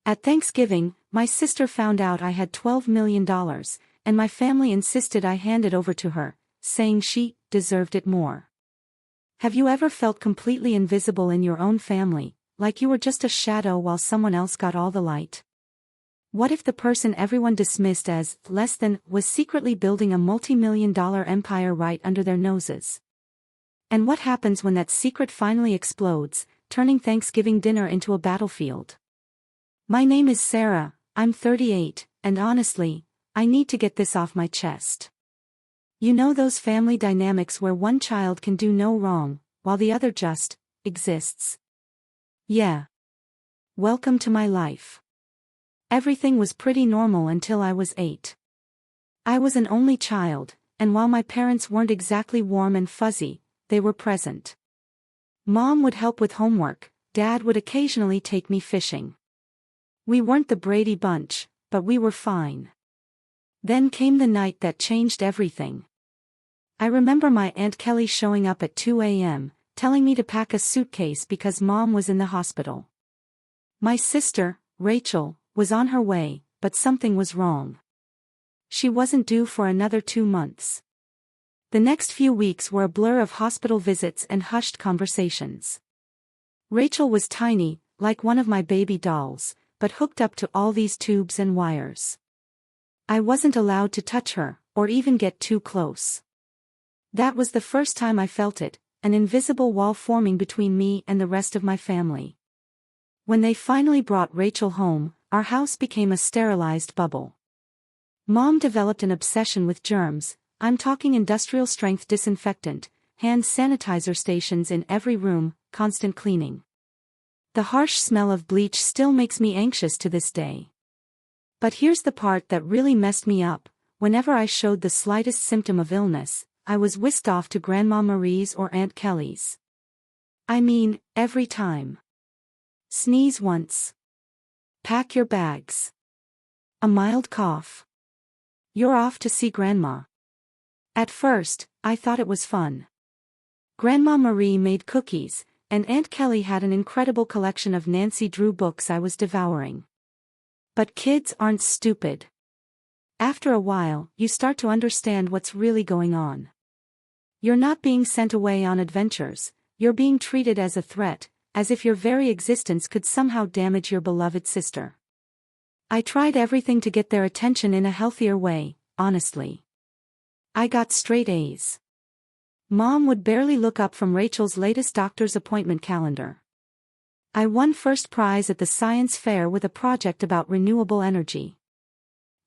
At Thanksgiving, my sister found out I had $12 million, and my family insisted I hand it over to her, saying she deserved it more. Have you ever felt completely invisible in your own family, like you were just a shadow while someone else got all the light? What if the person everyone dismissed as less than was secretly building a multi-million-dollar empire right under their noses? And what happens when that secret finally explodes, turning Thanksgiving dinner into a battlefield? My name is Sarah, I'm 38, and honestly, I need to get this off my chest. You know those family dynamics where one child can do no wrong, while the other just exists? Yeah. Welcome to my life. Everything was pretty normal until I was 8. I was an only child, and while my parents weren't exactly warm and fuzzy, they were present. Mom would help with homework, Dad would occasionally take me fishing. We weren't the Brady Bunch, but we were fine. Then came the night that changed everything. I remember my Aunt Kelly showing up at 2 a.m., telling me to pack a suitcase because Mom was in the hospital. My sister, Rachel, was on her way, but something was wrong. She wasn't due for another 2 months. The next few weeks were a blur of hospital visits and hushed conversations. Rachel was tiny, like one of my baby dolls, but hooked up to all these tubes and wires. I wasn't allowed to touch her, or even get too close. That was the first time I felt it, an invisible wall forming between me and the rest of my family. When they finally brought Rachel home, our house became a sterilized bubble. Mom developed an obsession with germs, I'm talking industrial-strength disinfectant, hand sanitizer stations in every room, constant cleaning. The harsh smell of bleach still makes me anxious to this day. But here's the part that really messed me up: whenever I showed the slightest symptom of illness, I was whisked off to Grandma Marie's or Aunt Kelly's. I mean, every time. Sneeze once. Pack your bags. A mild cough. You're off to see Grandma. At first, I thought it was fun. Grandma Marie made cookies, and Aunt Kelly had an incredible collection of Nancy Drew books I was devouring. But kids aren't stupid. After a while, you start to understand what's really going on. You're not being sent away on adventures, you're being treated as a threat, as if your very existence could somehow damage your beloved sister. I tried everything to get their attention in a healthier way, honestly. I got straight A's. Mom would barely look up from Rachel's latest doctor's appointment calendar. I won first prize at the science fair with a project about renewable energy.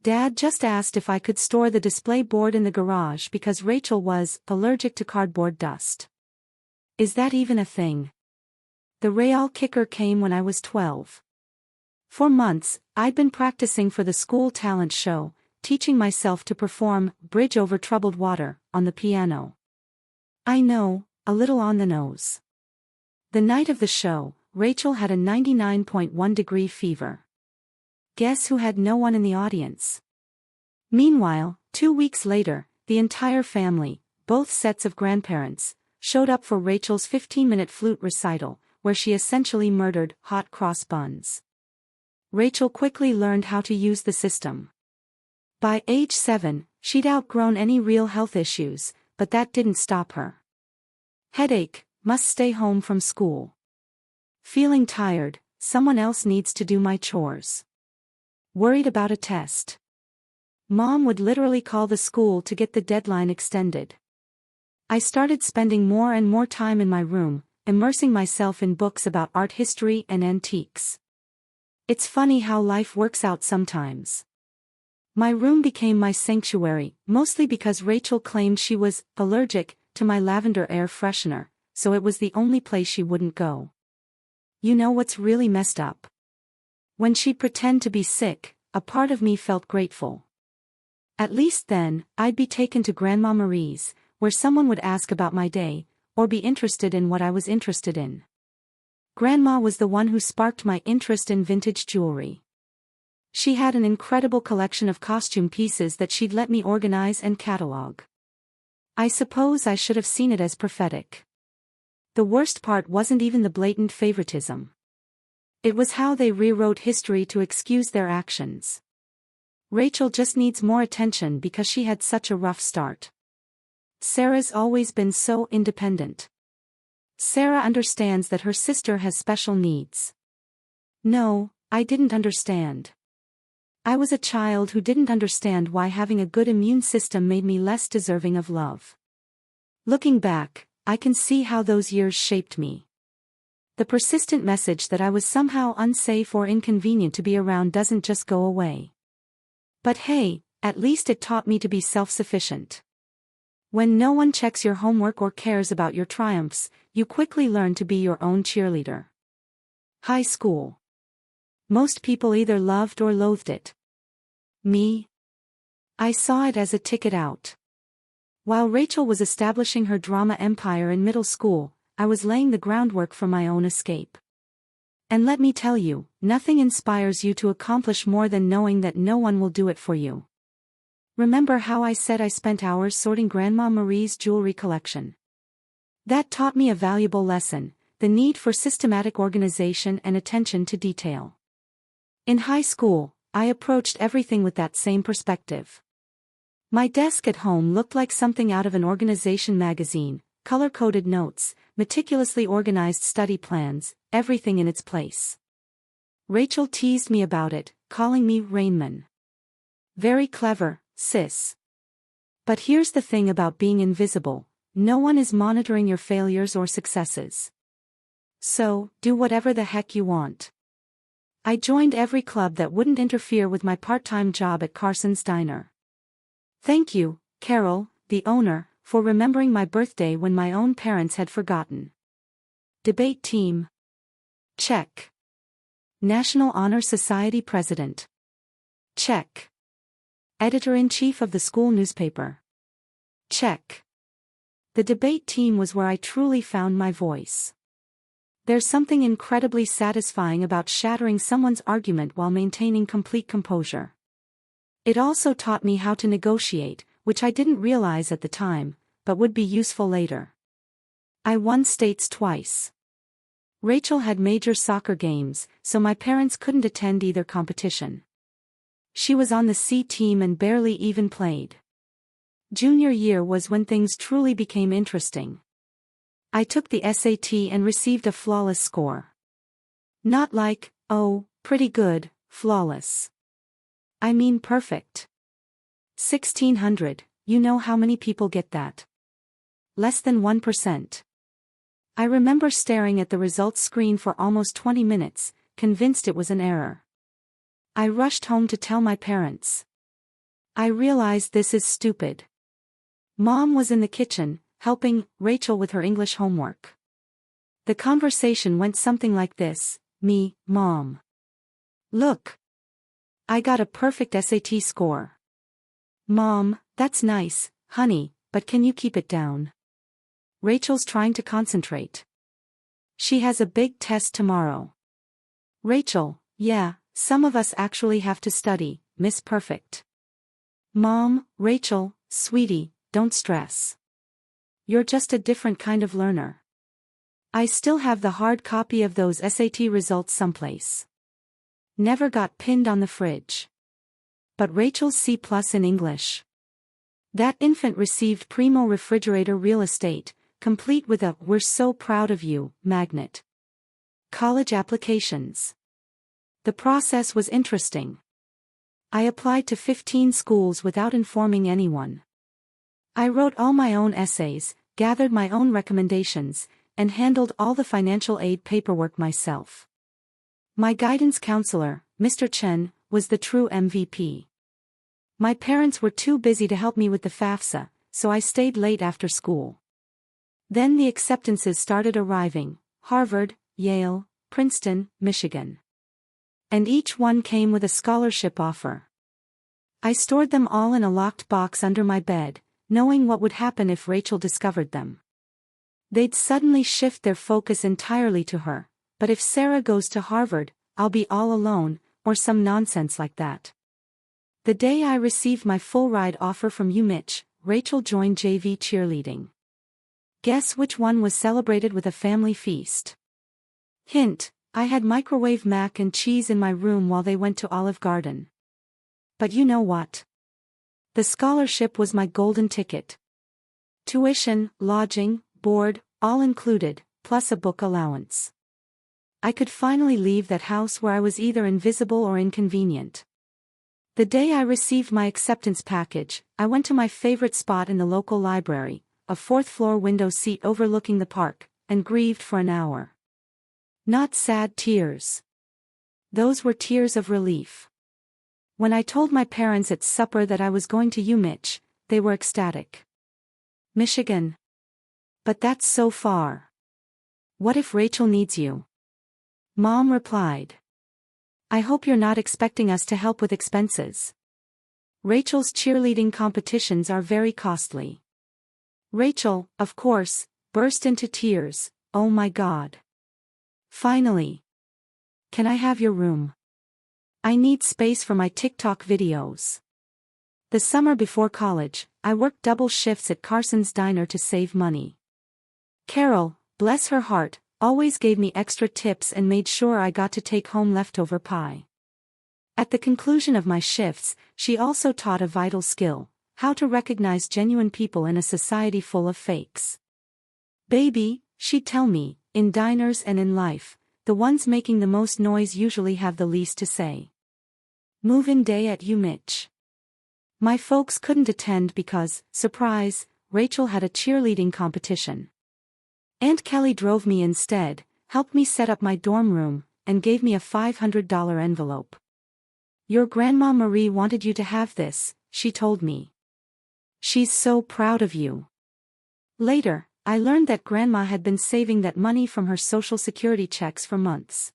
Dad just asked if I could store the display board in the garage because Rachel was allergic to cardboard dust. Is that even a thing? The real kicker came when I was 12. For months, I'd been practicing for the school talent show, teaching myself to perform Bridge Over Troubled Water on the piano. I know, a little on the nose. The night of the show, Rachel had a 99.1-degree fever. Guess who had no one in the audience? Meanwhile, 2 weeks later, the entire family, both sets of grandparents, showed up for Rachel's 15-minute flute recital, where she essentially murdered hot cross buns. Rachel quickly learned how to use the system. By age 7, she'd outgrown any real health issues, but that didn't stop her. Headache, must stay home from school. Feeling tired, someone else needs to do my chores. Worried about a test. Mom would literally call the school to get the deadline extended. I started spending more and more time in my room, immersing myself in books about art history and antiques. It's funny how life works out sometimes. My room became my sanctuary, mostly because Rachel claimed she was allergic to my lavender air freshener, so it was the only place she wouldn't go. You know what's really messed up? When she'd pretend to be sick, a part of me felt grateful. At least then, I'd be taken to Grandma Marie's, where someone would ask about my day, or be interested in what I was interested in. Grandma was the one who sparked my interest in vintage jewelry. She had an incredible collection of costume pieces that she'd let me organize and catalog. I suppose I should have seen it as prophetic. The worst part wasn't even the blatant favoritism. It was how they rewrote history to excuse their actions. Rachel just needs more attention because she had such a rough start. Sarah's always been so independent. Sarah understands that her sister has special needs. No, I didn't understand. I was a child who didn't understand why having a good immune system made me less deserving of love. Looking back, I can see how those years shaped me. The persistent message that I was somehow unsafe or inconvenient to be around doesn't just go away. But hey, at least it taught me to be self-sufficient. When no one checks your homework or cares about your triumphs, you quickly learn to be your own cheerleader. High school. Most people either loved or loathed it. Me? I saw it as a ticket out. While Rachel was establishing her drama empire in middle school, I was laying the groundwork for my own escape. And let me tell you, nothing inspires you to accomplish more than knowing that no one will do it for you. Remember how I said I spent hours sorting Grandma Marie's jewelry collection? That taught me a valuable lesson, the need for systematic organization and attention to detail. In high school, I approached everything with that same perspective. My desk at home looked like something out of an organization magazine, color-coded notes, meticulously organized study plans, everything in its place. Rachel teased me about it, calling me Rainman. Very clever, sis. But here's the thing about being invisible, no one is monitoring your failures or successes. So, do whatever the heck you want. I joined every club that wouldn't interfere with my part-time job at Carson's Diner. Thank you, Carol, the owner, for remembering my birthday when my own parents had forgotten. Debate team. Check. National Honor Society president. Check. Editor-in-chief of the school newspaper. Check. The debate team was where I truly found my voice. There's something incredibly satisfying about shattering someone's argument while maintaining complete composure. It also taught me how to negotiate, which I didn't realize at the time, but would be useful later. I won states twice. Rachel had major soccer games, so my parents couldn't attend either competition. She was on the C team and barely even played. Junior year was when things truly became interesting. I took the SAT and received a flawless score. Not like, oh, pretty good, flawless. I mean perfect. 1600, you know how many people get that? Less than 1%. I remember staring at the results screen for almost 20 minutes, convinced it was an error. I rushed home to tell my parents. I realized this is stupid. Mom was in the kitchen, helping Rachel with her English homework. The conversation went something like this: me, Mom. Look. I got a perfect SAT score. Mom, that's nice, honey, but can you keep it down? Rachel's trying to concentrate. She has a big test tomorrow. Rachel, yeah, some of us actually have to study, Miss Perfect. Mom, Rachel, sweetie, don't stress. You're just a different kind of learner. I still have the hard copy of those SAT results someplace. Never got pinned on the fridge. But Rachel's C+ in English. That infant received Primo Refrigerator real estate, complete with a "We're so proud of you" magnet. College applications. The process was interesting. I applied to 15 schools without informing anyone. I wrote all my own essays, gathered my own recommendations, and handled all the financial aid paperwork myself. My guidance counselor, Mr. Chen, was the true MVP. My parents were too busy to help me with the FAFSA, so I stayed late after school. Then the acceptances started arriving: Harvard, Yale, Princeton, Michigan. And each one came with a scholarship offer. I stored them all in a locked box under my bed, knowing what would happen if Rachel discovered them. They'd suddenly shift their focus entirely to her. But if Sarah goes to Harvard, I'll be all alone, or some nonsense like that. The day I received my full ride offer from UMich, Rachel joined JV cheerleading. Guess which one was celebrated with a family feast? Hint, I had microwave mac and cheese in my room while they went to Olive Garden. But you know what? The scholarship was my golden ticket. Tuition, lodging, board, all included, plus a book allowance. I could finally leave that house where I was either invisible or inconvenient. The day I received my acceptance package, I went to my favorite spot in the local library, a fourth-floor window seat overlooking the park, and grieved for an hour. Not sad tears. Those were tears of relief. When I told my parents at supper that I was going to UMich, they were ecstatic. Michigan. But that's so far. What if Rachel needs you? Mom replied. I hope you're not expecting us to help with expenses. Rachel's cheerleading competitions are very costly. Rachel, of course, burst into tears. Oh my God. Finally. Can I have your room? I need space for my TikTok videos. The summer before college, I worked double shifts at Carson's Diner to save money. Carol, bless her heart, always gave me extra tips and made sure I got to take home leftover pie. At the conclusion of my shifts, she also taught a vital skill: how to recognize genuine people in a society full of fakes. Baby, she'd tell me, in diners and in life, the ones making the most noise usually have the least to say. Move-in day at UMich. My folks couldn't attend because, surprise, Rachel had a cheerleading competition. Aunt Kelly drove me instead, helped me set up my dorm room, and gave me a $500 envelope. Your Grandma Marie wanted you to have this, she told me. She's so proud of you. Later, I learned that Grandma had been saving that money from her Social Security checks for months.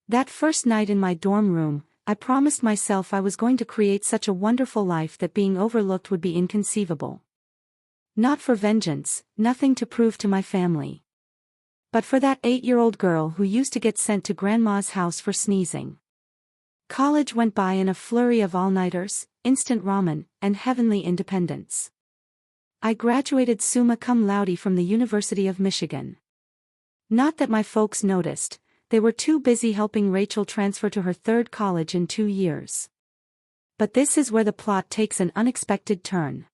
That first night in my dorm room, I promised myself I was going to create such a wonderful life that being overlooked would be inconceivable. Not for vengeance, nothing to prove to my family. But for that 8-year-old girl who used to get sent to Grandma's house for sneezing. College went by in a flurry of all-nighters, instant ramen, and heavenly independence. I graduated summa cum laude from the University of Michigan. Not that my folks noticed, they were too busy helping Rachel transfer to her third college in 2 years. But this is where the plot takes an unexpected turn.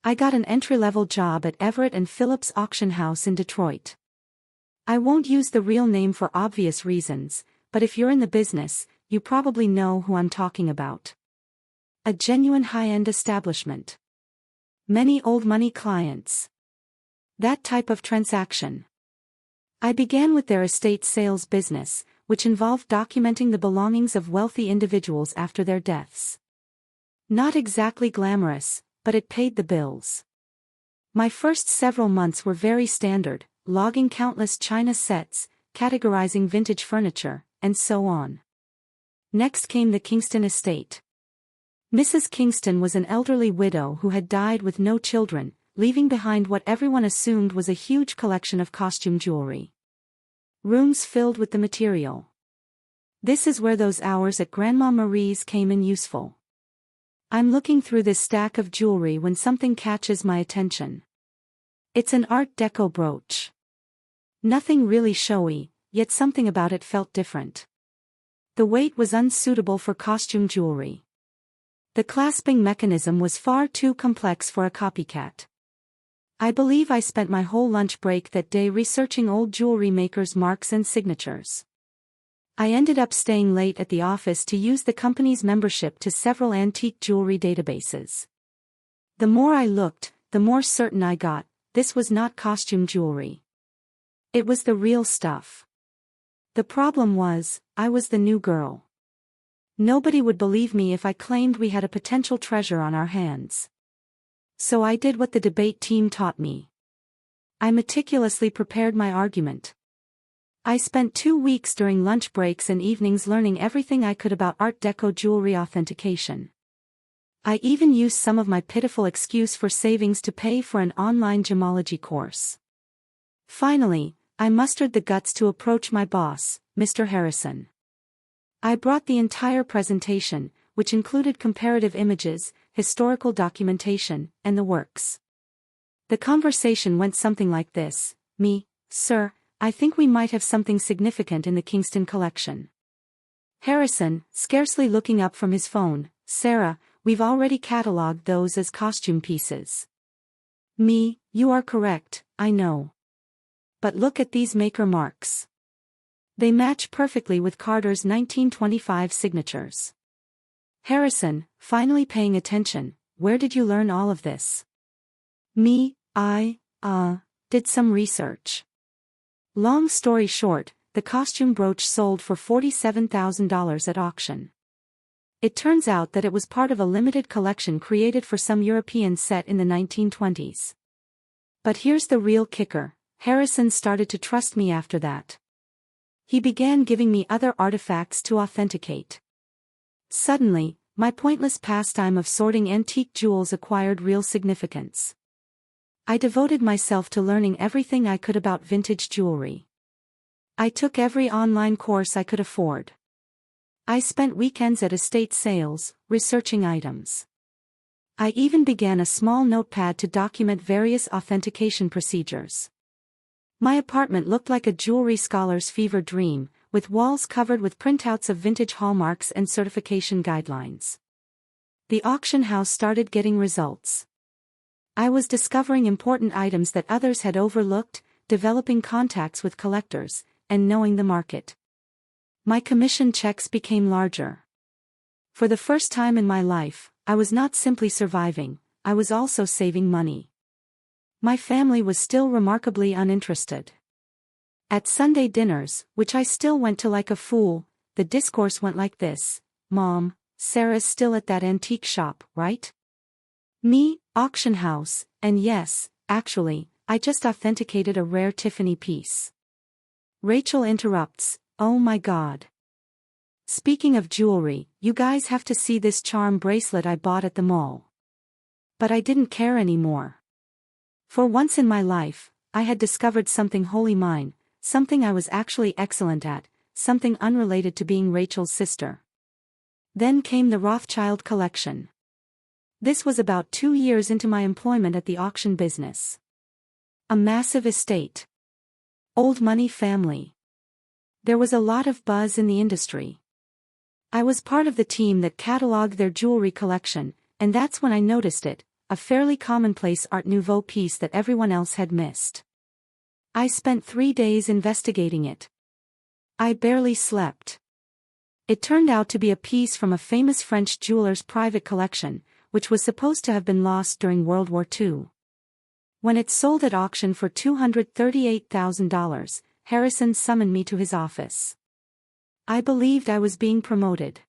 I got an entry-level job at Everett and Phillips Auction House in Detroit. I won't use the real name for obvious reasons, but if you're in the business, you probably know who I'm talking about. A genuine high-end establishment. Many old money clients. That type of transaction. I began with their estate sales business, which involved documenting the belongings of wealthy individuals after their deaths. Not exactly glamorous, but it paid the bills. My first several months were very standard, logging countless china sets, categorizing vintage furniture, and so on. Next came the Kingston estate. Mrs. Kingston was an elderly widow who had died with no children, leaving behind what everyone assumed was a huge collection of costume jewelry. Rooms filled with the material. This is where those hours at Grandma Marie's came in useful. I'm looking through this stack of jewelry when something catches my attention. It's an Art Deco brooch. Nothing really showy, yet something about it felt different. The weight was unsuitable for costume jewelry. The clasping mechanism was far too complex for a copycat. I believe I spent my whole lunch break that day researching old jewelry makers' marks and signatures. I ended up staying late at the office to use the company's membership to several antique jewelry databases. The more I looked, the more certain I got, this was not costume jewelry. It was the real stuff. The problem was, I was the new girl. Nobody would believe me if I claimed we had a potential treasure on our hands. So I did what the debate team taught me. I meticulously prepared my argument. I spent 2 weeks during lunch breaks and evenings learning everything I could about Art Deco jewelry authentication. I even used some of my pitiful excuse for savings to pay for an online gemology course. Finally, I mustered the guts to approach my boss, Mr. Harrison. I brought the entire presentation, which included comparative images, historical documentation, and the works. The conversation went something like this: "Me, sir, I think we might have something significant in the Kingston collection. Harrison, scarcely looking up from his phone, Sarah, we've already catalogued those as costume pieces. Me, you are correct, I know. But look at these maker marks. They match perfectly with Carter's 1925 signatures. Harrison, finally paying attention, where did you learn all of this? Me, I did some research. Long story short, the costume brooch sold for $47,000 at auction. It turns out that it was part of a limited collection created for some European set in the 1920s. But here's the real kicker, Harrison started to trust me after that. He began giving me other artifacts to authenticate. Suddenly, my pointless pastime of sorting antique jewels acquired real significance. I devoted myself to learning everything I could about vintage jewelry. I took every online course I could afford. I spent weekends at estate sales, researching items. I even began a small notepad to document various authentication procedures. My apartment looked like a jewelry scholar's fever dream, with walls covered with printouts of vintage hallmarks and certification guidelines. The auction house started getting results. I was discovering important items that others had overlooked, developing contacts with collectors, and knowing the market. My commission checks became larger. For the first time in my life, I was not simply surviving, I was also saving money. My family was still remarkably uninterested. At Sunday dinners, which I still went to like a fool, the discourse went like this: Mom, Sarah's still at that antique shop, right? Me, auction house, and yes, actually, I just authenticated a rare Tiffany piece. Rachel interrupts, oh my God. Speaking of jewelry, you guys have to see this charm bracelet I bought at the mall. But I didn't care anymore. For once in my life, I had discovered something wholly mine, something I was actually excellent at, something unrelated to being Rachel's sister. Then came the Rothschild collection. This was about 2 years into my employment at the auction business. A massive estate. Old money family. There was a lot of buzz in the industry. I was part of the team that cataloged their jewelry collection, and that's when I noticed it, a fairly commonplace Art Nouveau piece that everyone else had missed. I spent 3 days investigating it. I barely slept. It turned out to be a piece from a famous French jeweler's private collection, which was supposed to have been lost during World War II. When it sold at auction for $238,000, Harrison summoned me to his office. I believed I was being promoted.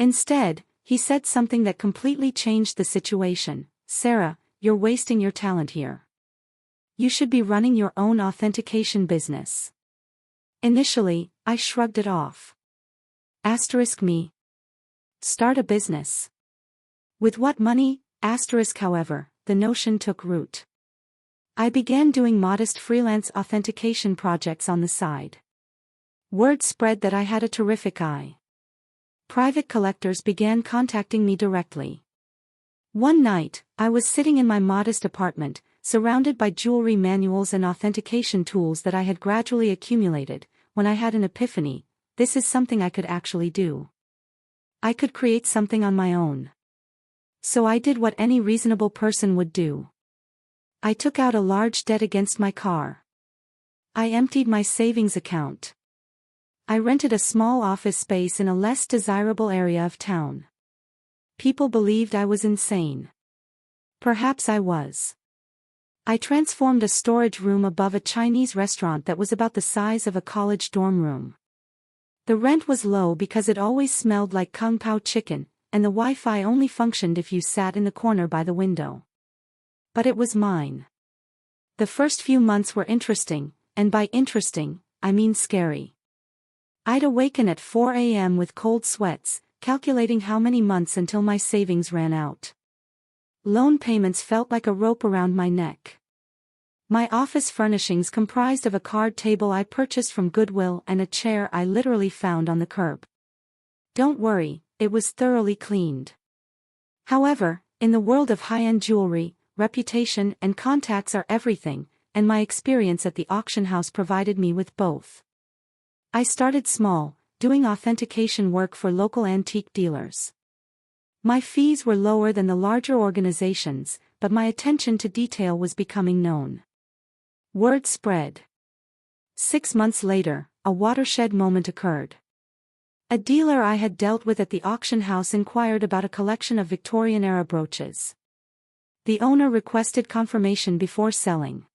Instead, he said something that completely changed the situation. Sarah, you're wasting your talent here. You should be running your own authentication business. Initially, I shrugged it off. Me. Start a business. With what money? However, the notion took root. I began doing modest freelance authentication projects on the side. Word spread that I had a terrific eye. Private collectors began contacting me directly. One night, I was sitting in my modest apartment, surrounded by jewelry manuals and authentication tools that I had gradually accumulated, when I had an epiphany: this is something I could actually do. I could create something on my own. So I did what any reasonable person would do. I took out a large debt against my car. I emptied my savings account. I rented a small office space in a less desirable area of town. People believed I was insane. Perhaps I was. I transformed a storage room above a Chinese restaurant that was about the size of a college dorm room. The rent was low because it always smelled like Kung Pao chicken, and the Wi-Fi only functioned if you sat in the corner by the window. But it was mine. The first few months were interesting, and by interesting, I mean scary. I'd awaken at 4 a.m. with cold sweats, calculating how many months until my savings ran out. Loan payments felt like a rope around my neck. My office furnishings comprised of a card table I purchased from Goodwill and a chair I literally found on the curb. Don't worry, it was thoroughly cleaned. However, in the world of high-end jewelry, reputation and contacts are everything, and my experience at the auction house provided me with both. I started small, doing authentication work for local antique dealers. My fees were lower than the larger organizations, but my attention to detail was becoming known. Word spread. 6 months later, a watershed moment occurred. A dealer I had dealt with at the auction house inquired about a collection of Victorian-era brooches. The owner requested confirmation before selling.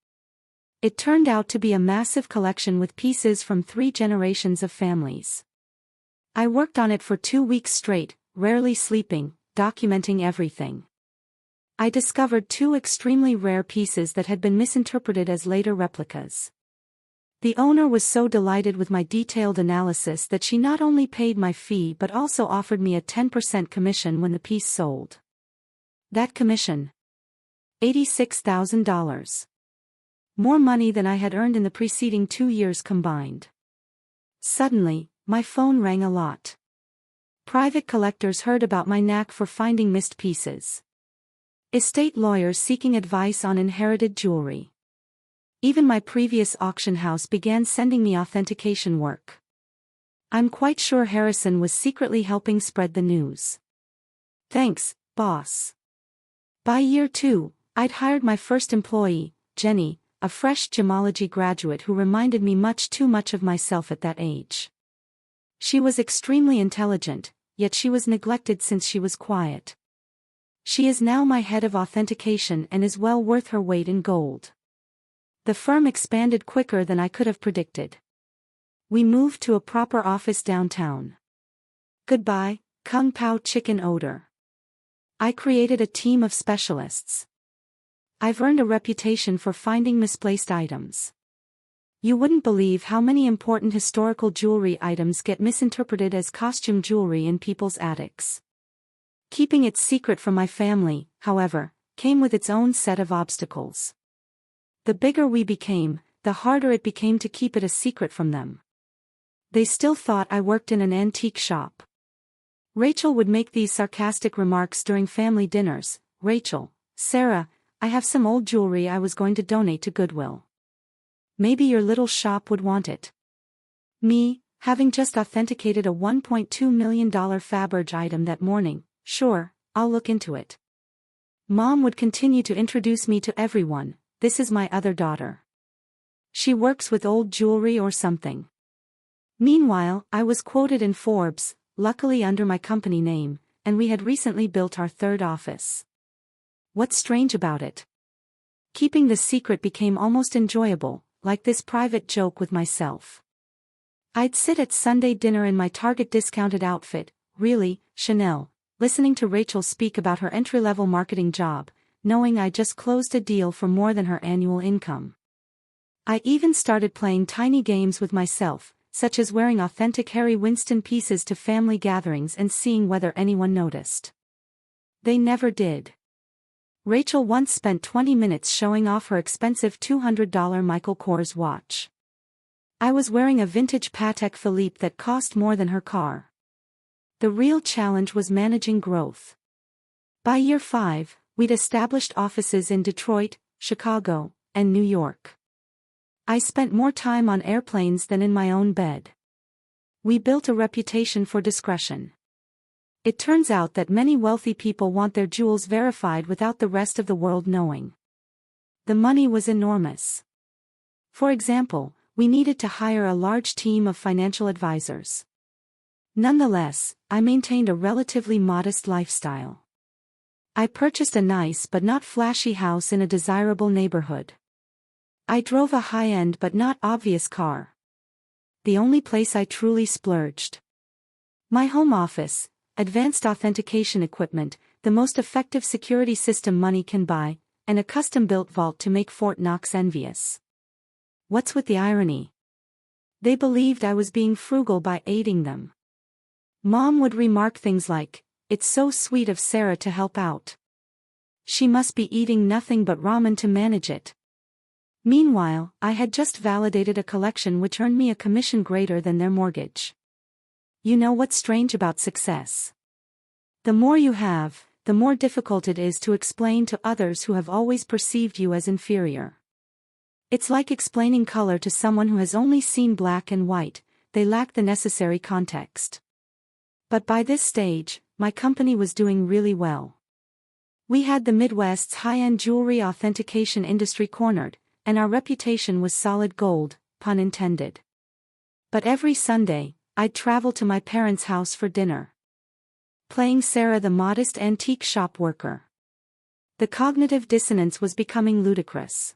It turned out to be a massive collection with pieces from 3 generations of families. I worked on it for 2 weeks straight, rarely sleeping, documenting everything. I discovered 2 extremely rare pieces that had been misinterpreted as later replicas. The owner was so delighted with my detailed analysis that she not only paid my fee but also offered me a 10% commission when the piece sold. That commission? $86,000. More money than I had earned in the preceding 2 years combined. Suddenly, my phone rang a lot. Private collectors heard about my knack for finding missed pieces. Estate lawyers seeking advice on inherited jewelry. Even my previous auction house began sending me authentication work. I'm quite sure Harrison was secretly helping spread the news. Thanks, boss. By year 2, I'd hired my first employee, Jenny, a fresh gemology graduate who reminded me much too much of myself at that age. She was extremely intelligent, yet she was neglected since she was quiet. She is now my head of authentication and is well worth her weight in gold. The firm expanded quicker than I could have predicted. We moved to a proper office downtown. Goodbye, Kung Pao chicken odor. I created a team of specialists. I've earned a reputation for finding misplaced items. You wouldn't believe how many important historical jewelry items get misinterpreted as costume jewelry in people's attics. Keeping it secret from my family, however, came with its own set of obstacles. The bigger we became, the harder it became to keep it a secret from them. They still thought I worked in an antique shop. Rachel would make these sarcastic remarks during family dinners. Rachel, Sarah, I have some old jewelry I was going to donate to Goodwill. Maybe your little shop would want it. Me, having just authenticated a $1.2 million Faberge item that morning, sure, I'll look into it. Mom would continue to introduce me to everyone. This is my other daughter. She works with old jewelry or something. Meanwhile, I was quoted in Forbes, luckily under my company name, and we had recently built our 3rd office. What's strange about it? Keeping the secret became almost enjoyable, like this private joke with myself. I'd sit at Sunday dinner in my Target discounted outfit, really, Chanel, listening to Rachel speak about her entry-level marketing job, knowing I just closed a deal for more than her annual income. I even started playing tiny games with myself, such as wearing authentic Harry Winston pieces to family gatherings and seeing whether anyone noticed. They never did. Rachel once spent 20 minutes showing off her expensive $200 Michael Kors watch. I was wearing a vintage Patek Philippe that cost more than her car. The real challenge was managing growth. By year 5, we'd established offices in Detroit, Chicago, and New York. I spent more time on airplanes than in my own bed. We built a reputation for discretion. It turns out that many wealthy people want their jewels verified without the rest of the world knowing. The money was enormous. For example, we needed to hire a large team of financial advisors. Nonetheless, I maintained a relatively modest lifestyle. I purchased a nice but not flashy house in a desirable neighborhood. I drove a high-end but not obvious car. The only place I truly splurged. My home office, advanced authentication equipment, the most effective security system money can buy, and a custom-built vault to make Fort Knox envious. What's with the irony? They believed I was being frugal by aiding them. Mom would remark things like, "It's so sweet of Sarah to help out. She must be eating nothing but ramen to manage it." Meanwhile, I had just validated a collection which earned me a commission greater than their mortgage. You know what's strange about success? The more you have, the more difficult it is to explain to others who have always perceived you as inferior. It's like explaining color to someone who has only seen black and white. They lack the necessary context. But by this stage, my company was doing really well. We had the Midwest's high-end jewelry authentication industry cornered, and our reputation was solid gold, pun intended. But every Sunday, I'd travel to my parents' house for dinner, playing Sarah the modest antique shop worker. The cognitive dissonance was becoming ludicrous.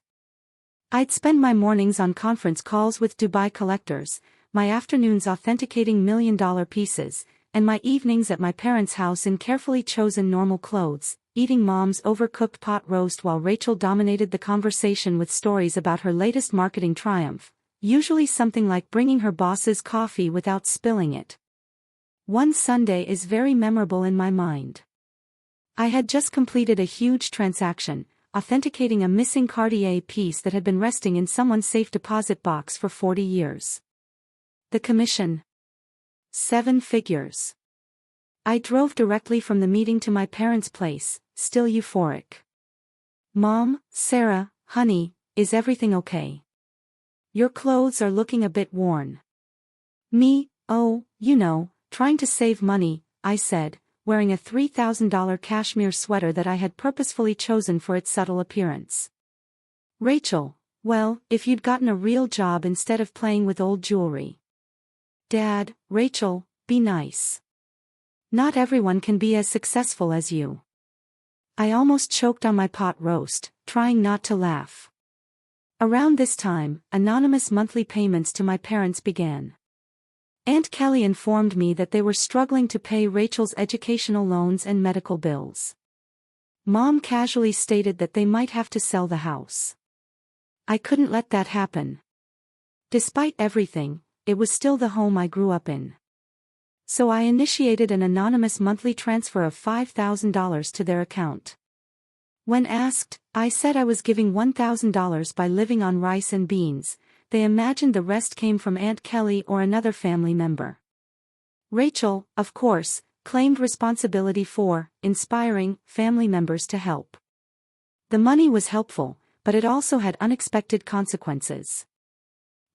I'd spend my mornings on conference calls with Dubai collectors, my afternoons authenticating million-dollar pieces, and my evenings at my parents' house in carefully chosen normal clothes, eating Mom's overcooked pot roast while Rachel dominated the conversation with stories about her latest marketing triumph, usually something like bringing her boss's coffee without spilling it. One Sunday is very memorable in my mind. I had just completed a huge transaction, authenticating a missing Cartier piece that had been resting in someone's safe deposit box for 40 years. The commission? 7 figures. I drove directly from the meeting to my parents' place, still euphoric. Mom, Sarah, honey, is everything okay? Your clothes are looking a bit worn. Me, oh, trying to save money, I said, wearing a $3,000 cashmere sweater that I had purposefully chosen for its subtle appearance. Rachel, well, if you'd gotten a real job instead of playing with old jewelry. Dad, Rachel, be nice. Not everyone can be as successful as you. I almost choked on my pot roast, trying not to laugh. Around this time, anonymous monthly payments to my parents began. Aunt Kelly informed me that they were struggling to pay Rachel's educational loans and medical bills. Mom casually stated that they might have to sell the house. I couldn't let that happen. Despite everything, it was still the home I grew up in. So I initiated an anonymous monthly transfer of $5,000 to their account. When asked, I said I was giving $1,000 by living on rice and beans. They imagined the rest came from Aunt Kelly or another family member. Rachel, of course, claimed responsibility for inspiring family members to help. The money was helpful, but it also had unexpected consequences.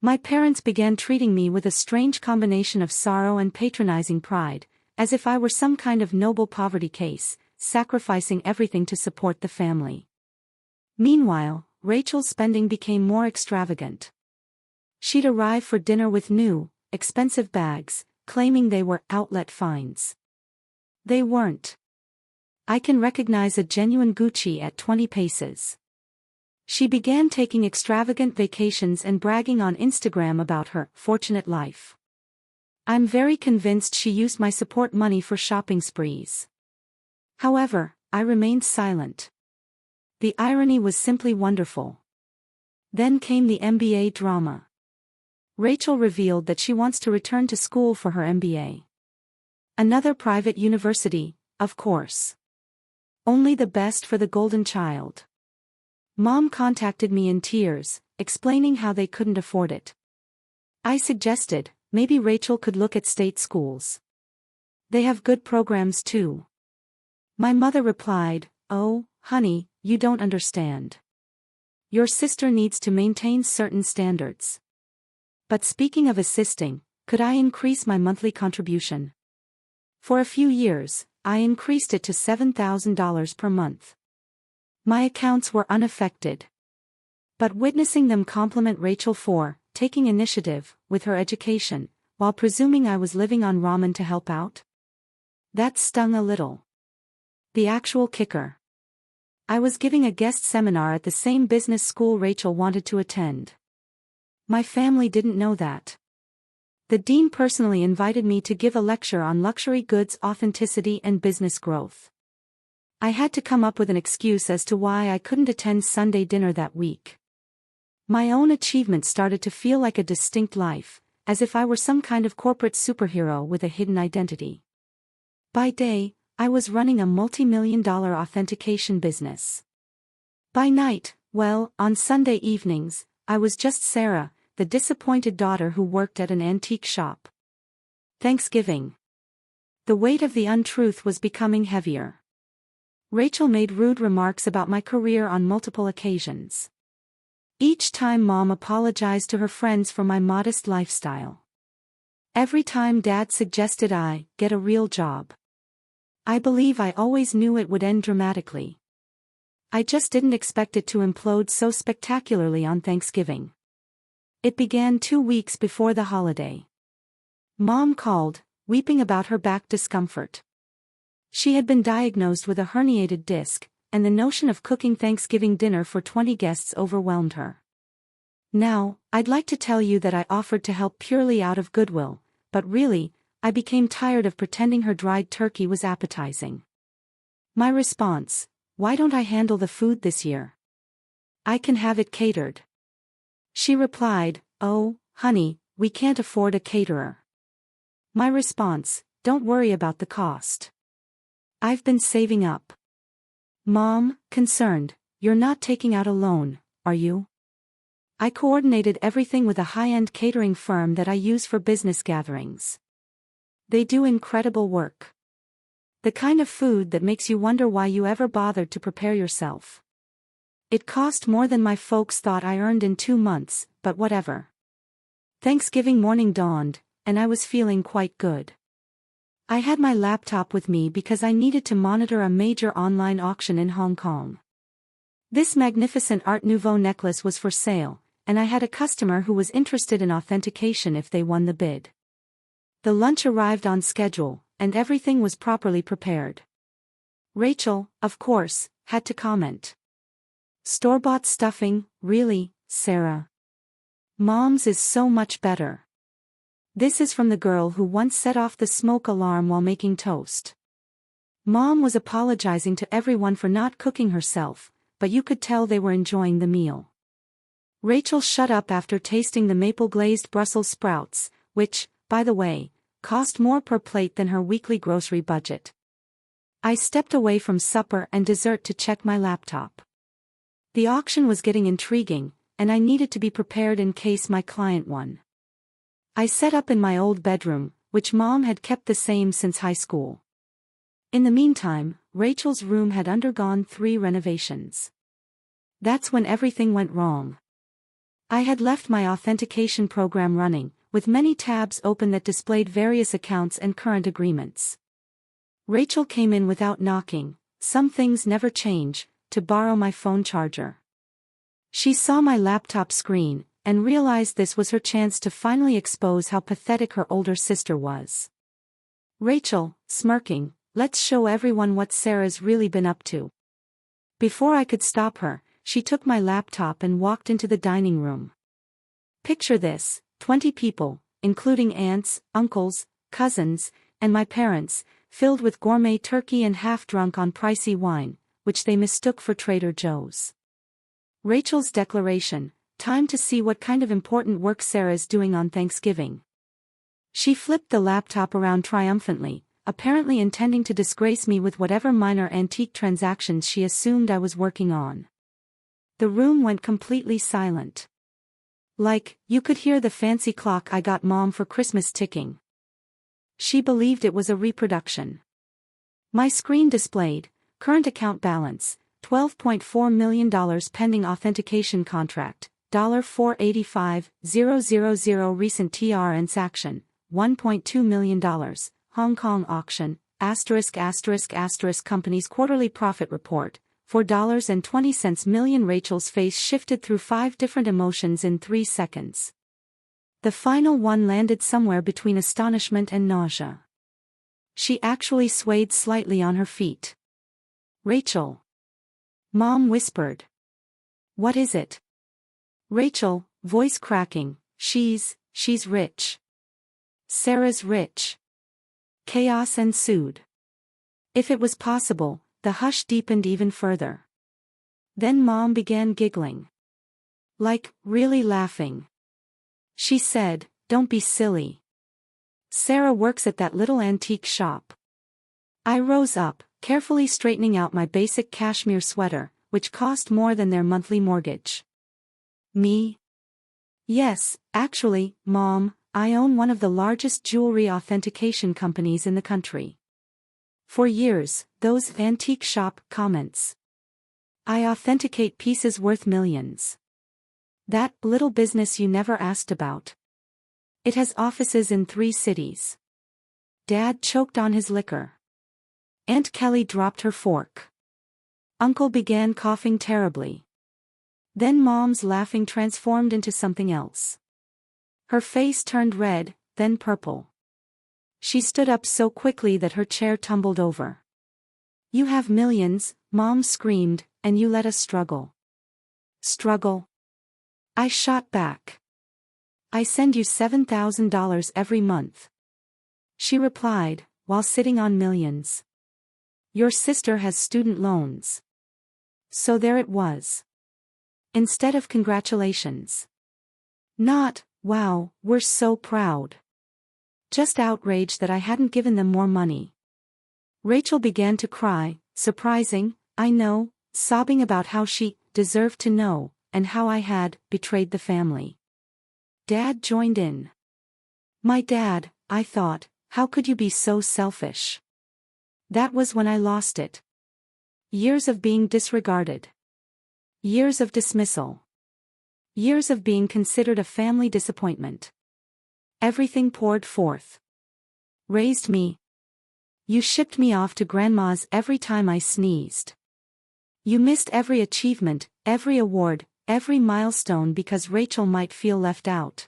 My parents began treating me with a strange combination of sorrow and patronizing pride, as if I were some kind of noble poverty case, sacrificing everything to support the family. Meanwhile, Rachel's spending became more extravagant. She'd arrive for dinner with new, expensive bags, claiming they were outlet finds. They weren't. I can recognize a genuine Gucci at 20 paces. She began taking extravagant vacations and bragging on Instagram about her fortunate life. I'm very convinced she used my support money for shopping sprees. However, I remained silent. The irony was simply wonderful. Then came the MBA drama. Rachel revealed that she wants to return to school for her MBA. Another private university, of course. Only the best for the golden child. Mom contacted me in tears, explaining how they couldn't afford it. I suggested, maybe Rachel could look at state schools. They have good programs too. My mother replied, "Oh, honey, you don't understand. Your sister needs to maintain certain standards." But speaking of assisting, could I increase my monthly contribution? For a few years, I increased it to $7,000 per month. My accounts were unaffected. But witnessing them compliment Rachel for taking initiative with her education, while presuming I was living on ramen to help out, that stung a little. The actual kicker. I was giving a guest seminar at the same business school Rachel wanted to attend. My family didn't know that. The dean personally invited me to give a lecture on luxury goods authenticity and business growth. I had to come up with an excuse as to why I couldn't attend Sunday dinner that week. My own achievement started to feel like a distinct life, as if I were some kind of corporate superhero with a hidden identity. By day, I was running a multi-million-dollar authentication business. By night, well, on Sunday evenings, I was just Sarah, the disappointed daughter who worked at an antique shop. Thanksgiving. The weight of the untruth was becoming heavier. Rachel made rude remarks about my career on multiple occasions. Each time Mom apologized to her friends for my modest lifestyle. Every time Dad suggested I get a real job. I believe I always knew it would end dramatically. I just didn't expect it to implode so spectacularly on Thanksgiving. It began 2 weeks before the holiday. Mom called, weeping about her back discomfort. She had been diagnosed with a herniated disc, and the notion of cooking Thanksgiving dinner for 20 guests overwhelmed her. Now, I'd like to tell you that I offered to help purely out of goodwill, but really, I became tired of pretending her dried turkey was appetizing. My response: why don't I handle the food this year? I can have it catered. She replied, oh, honey, we can't afford a caterer. My response: don't worry about the cost. I've been saving up. Mom, concerned, you're not taking out a loan, are you? I coordinated everything with a high-end catering firm that I use for business gatherings. They do incredible work. The kind of food that makes you wonder why you ever bothered to prepare yourself. It cost more than my folks thought I earned in 2 months, but whatever. Thanksgiving morning dawned, and I was feeling quite good. I had my laptop with me because I needed to monitor a major online auction in Hong Kong. This magnificent Art Nouveau necklace was for sale, and I had a customer who was interested in authentication if they won the bid. The lunch arrived on schedule, and everything was properly prepared. Rachel, of course, had to comment. Store-bought stuffing, really, Sarah? Mom's is so much better. This is from the girl who once set off the smoke alarm while making toast. Mom was apologizing to everyone for not cooking herself, but you could tell they were enjoying the meal. Rachel shut up after tasting the maple-glazed Brussels sprouts, which, by the way, cost more per plate than her weekly grocery budget. I stepped away from supper and dessert to check my laptop. The auction was getting intriguing, and I needed to be prepared in case my client won. I set up in my old bedroom, which Mom had kept the same since high school. In the meantime, Rachel's room had undergone 3 renovations. That's when everything went wrong. I had left my authentication program running, with many tabs open that displayed various accounts and current agreements. Rachel came in without knocking, some things never change, to borrow my phone charger. She saw my laptop screen, and realized this was her chance to finally expose how pathetic her older sister was. Rachel, smirking, let's show everyone what Sarah's really been up to. Before I could stop her, she took my laptop and walked into the dining room. Picture this, 20 people, including aunts, uncles, cousins, and my parents, filled with gourmet turkey and half-drunk on pricey wine, which they mistook for Trader Joe's. Rachel's declaration: time to see what kind of important work Sarah's doing on Thanksgiving. She flipped the laptop around triumphantly, apparently intending to disgrace me with whatever minor antique transactions she assumed I was working on. The room went completely silent. Like, you could hear the fancy clock I got Mom for Christmas ticking. She believed it was a reproduction. My screen displayed, current account balance, $12.4 million pending authentication contract, $485,000 recent transaction, $1.2 million, Hong Kong auction, company's quarterly profit report, $4.20 million. Rachel's face shifted through 5 different emotions in 3 seconds. The final one landed somewhere between astonishment and nausea. She actually swayed slightly on her feet. Rachel. Mom whispered. What is it? Rachel, voice cracking, she's rich. Sarah's rich. Chaos ensued. If it was possible, the hush deepened even further. Then Mom began giggling. Like, really laughing. She said, don't be silly. Sarah works at that little antique shop. I rose up, carefully straightening out my basic cashmere sweater, which cost more than their monthly mortgage. Me? Yes, actually, Mom, I own one of the largest jewelry authentication companies in the country. For years, those antique shop comments. I authenticate pieces worth millions. That little business you never asked about. It has offices in 3 cities. Dad choked on his liquor. Aunt Kelly dropped her fork. Uncle began coughing terribly. Then Mom's laughing transformed into something else. Her face turned red, then purple. She stood up so quickly that her chair tumbled over. You have millions, Mom screamed, and you let us struggle. Struggle? I shot back. I send you $7,000 every month. She replied, while sitting on millions. Your sister has student loans. So there it was. Instead of congratulations. Not, wow, we're so proud. Just outraged that I hadn't given them more money. Rachel began to cry, surprising, I know, sobbing about how she deserved to know, and how I had betrayed the family. Dad joined in. My dad, I thought, how could you be so selfish? That was when I lost it. Years of being disregarded. Years of dismissal. Years of being considered a family disappointment. Everything poured forth. Raised me. You shipped me off to grandma's every time I sneezed. You missed every achievement, every award, every milestone because Rachel might feel left out.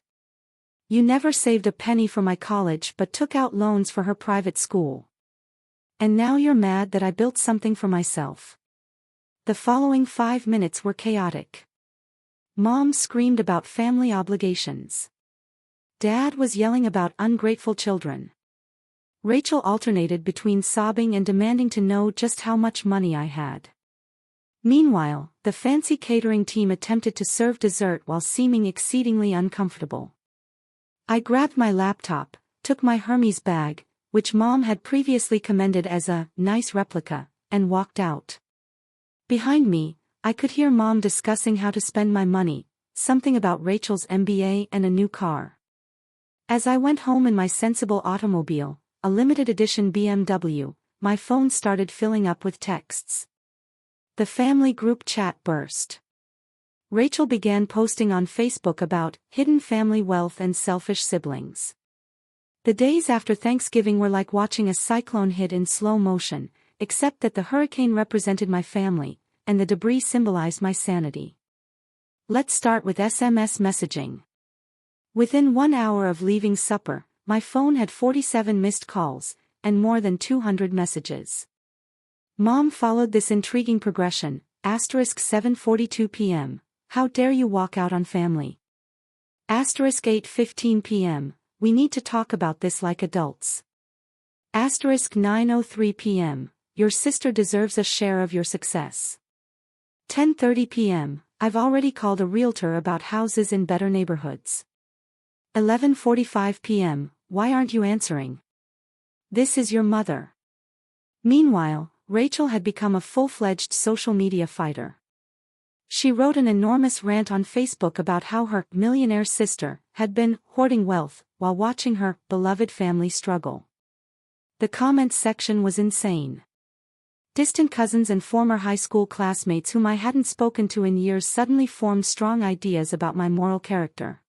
You never saved a penny for my college but took out loans for her private school. And now you're mad that I built something for myself. The following 5 minutes were chaotic. Mom screamed about family obligations. Dad was yelling about ungrateful children. Rachel alternated between sobbing and demanding to know just how much money I had. Meanwhile, the fancy catering team attempted to serve dessert while seeming exceedingly uncomfortable. I grabbed my laptop, took my Hermes bag, which Mom had previously commended as a nice replica, and walked out. Behind me, I could hear Mom discussing how to spend my money, something about Rachel's MBA and a new car. As I went home in my sensible automobile, a limited edition BMW, my phone started filling up with texts. The family group chat burst. Rachel began posting on Facebook about hidden family wealth and selfish siblings. The days after Thanksgiving were like watching a cyclone hit in slow motion, except that the hurricane represented my family, and the debris symbolized my sanity. Let's start with SMS messaging. Within 1 hour of leaving supper, my phone had 47 missed calls, and more than 200 messages. Mom followed this intriguing progression, *7:42 p.m., how dare you walk out on family? *8:15 p.m., we need to talk about this like adults. *9:03 p.m., your sister deserves a share of your success. 10:30 p.m., I've already called a realtor about houses in better neighborhoods. 11:45 p.m., why aren't you answering? This is your mother. Meanwhile, Rachel had become a full-fledged social media fighter. She wrote an enormous rant on Facebook about how her millionaire sister had been hoarding wealth while watching her beloved family struggle. The comments section was insane. Distant cousins and former high school classmates whom I hadn't spoken to in years suddenly formed strong ideas about my moral character.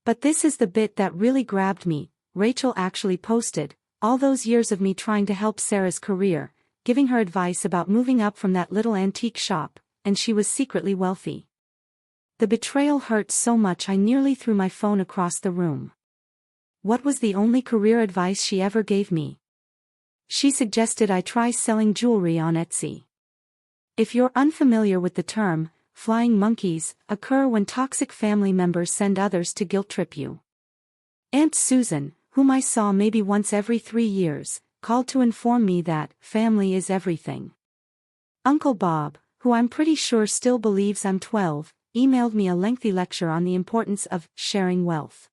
But this is the bit that really grabbed me, Rachel actually posted, all those years of me trying to help Sarah's career, giving her advice about moving up from that little antique shop, and she was secretly wealthy. The betrayal hurt so much I nearly threw my phone across the room. What was the only career advice she ever gave me? She suggested I try selling jewelry on Etsy. If you're unfamiliar with the term, flying monkeys occur when toxic family members send others to guilt-trip you. Aunt Susan, whom I saw maybe once every 3 years, called to inform me that family is everything. Uncle Bob, who I'm pretty sure still believes I'm 12, emailed me a lengthy lecture on the importance of sharing wealth.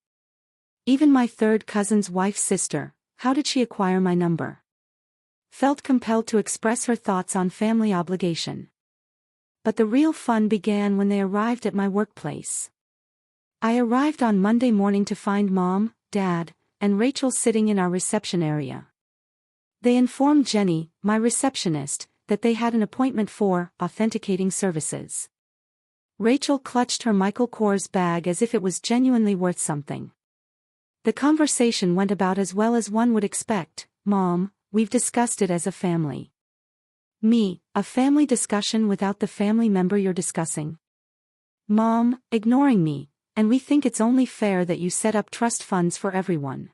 Even my third cousin's wife's sister, how did she acquire my number? Felt compelled to express her thoughts on family obligation. But the real fun began when they arrived at my workplace. I arrived on Monday morning to find Mom, Dad, and Rachel sitting in our reception area. They informed Jenny, my receptionist, that they had an appointment for authenticating services. Rachel clutched her Michael Kors bag as if it was genuinely worth something. The conversation went about as well as one would expect. Mom, we've discussed it as a family. Me, a family discussion without the family member you're discussing. Mom, ignoring me, and we think it's only fair that you set up trust funds for everyone.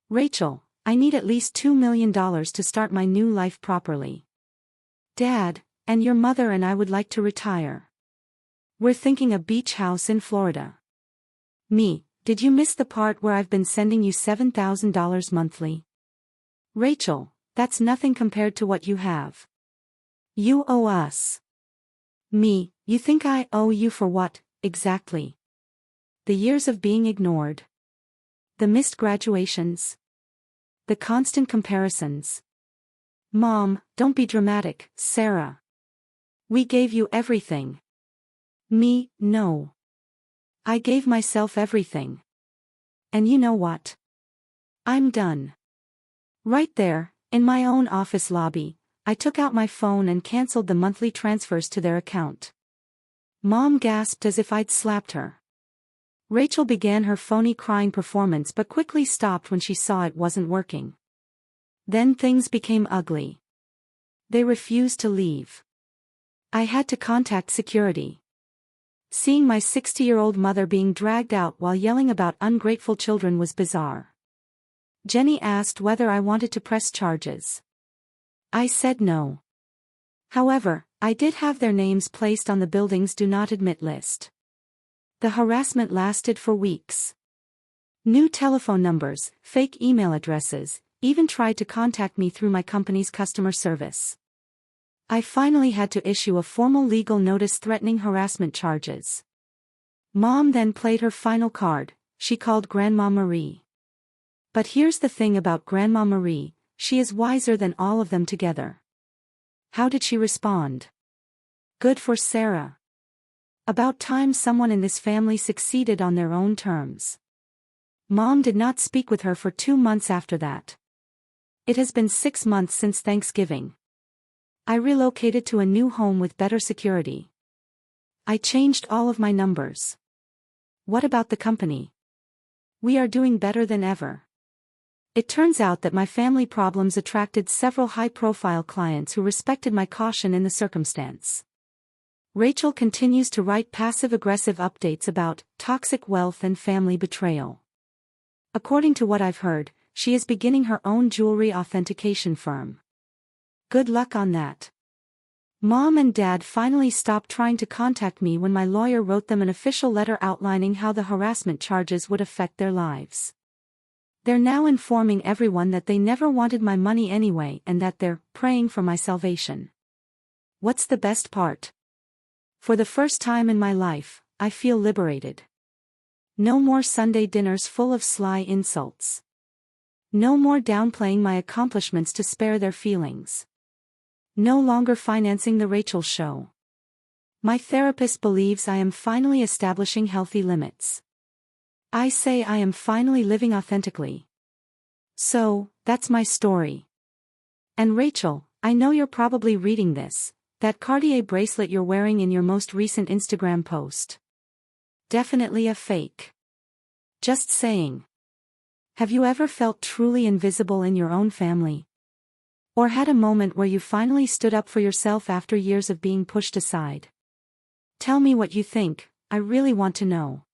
Rachel, I need at least $2 million to start my new life properly. Dad, and your mother and I would like to retire. We're thinking a beach house in Florida. Me, did you miss the part where I've been sending you $7,000 monthly? Rachel, that's nothing compared to what you have. You owe us. Me, you think I owe you for what, exactly? The years of being ignored. The missed graduations. The constant comparisons. Mom, don't be dramatic, Sarah. We gave you everything. Me, no. I gave myself everything. And you know what? I'm done. Right there, in my own office lobby, I took out my phone and canceled the monthly transfers to their account. Mom gasped as if I'd slapped her. Rachel began her phony crying performance but quickly stopped when she saw it wasn't working. Then things became ugly. They refused to leave. I had to contact security. Seeing my 60-year-old mother being dragged out while yelling about ungrateful children was bizarre. Jenny asked whether I wanted to press charges. I said no. However, I did have their names placed on the building's do not admit list. The harassment lasted for weeks. New telephone numbers, fake email addresses, even tried to contact me through my company's customer service. I finally had to issue a formal legal notice threatening harassment charges. Mom then played her final card. She called Grandma Marie. But here's the thing about Grandma Marie, she is wiser than all of them together. How did she respond? Good for Sarah. About time someone in this family succeeded on their own terms. Mom did not speak with her for 2 months after that. It has been 6 months since Thanksgiving. I relocated to a new home with better security. I changed all of my numbers. What about the company? We are doing better than ever. It turns out that my family problems attracted several high-profile clients who respected my caution in the circumstance. Rachel continues to write passive-aggressive updates about toxic wealth and family betrayal. According to what I've heard, she is beginning her own jewelry authentication firm. Good luck on that. Mom and Dad finally stopped trying to contact me when my lawyer wrote them an official letter outlining how the harassment charges would affect their lives. They're now informing everyone that they never wanted my money anyway and that they're praying for my salvation. What's the best part? For the first time in my life, I feel liberated. No more Sunday dinners full of sly insults. No more downplaying my accomplishments to spare their feelings. No longer financing the Rachel show. My therapist believes I am finally establishing healthy limits. I say I am finally living authentically. So, that's my story. And Rachel, I know you're probably reading this, that Cartier bracelet you're wearing in your most recent Instagram post. Definitely a fake. Just saying. Have you ever felt truly invisible in your own family? Or had a moment where you finally stood up for yourself after years of being pushed aside? Tell me what you think, I really want to know.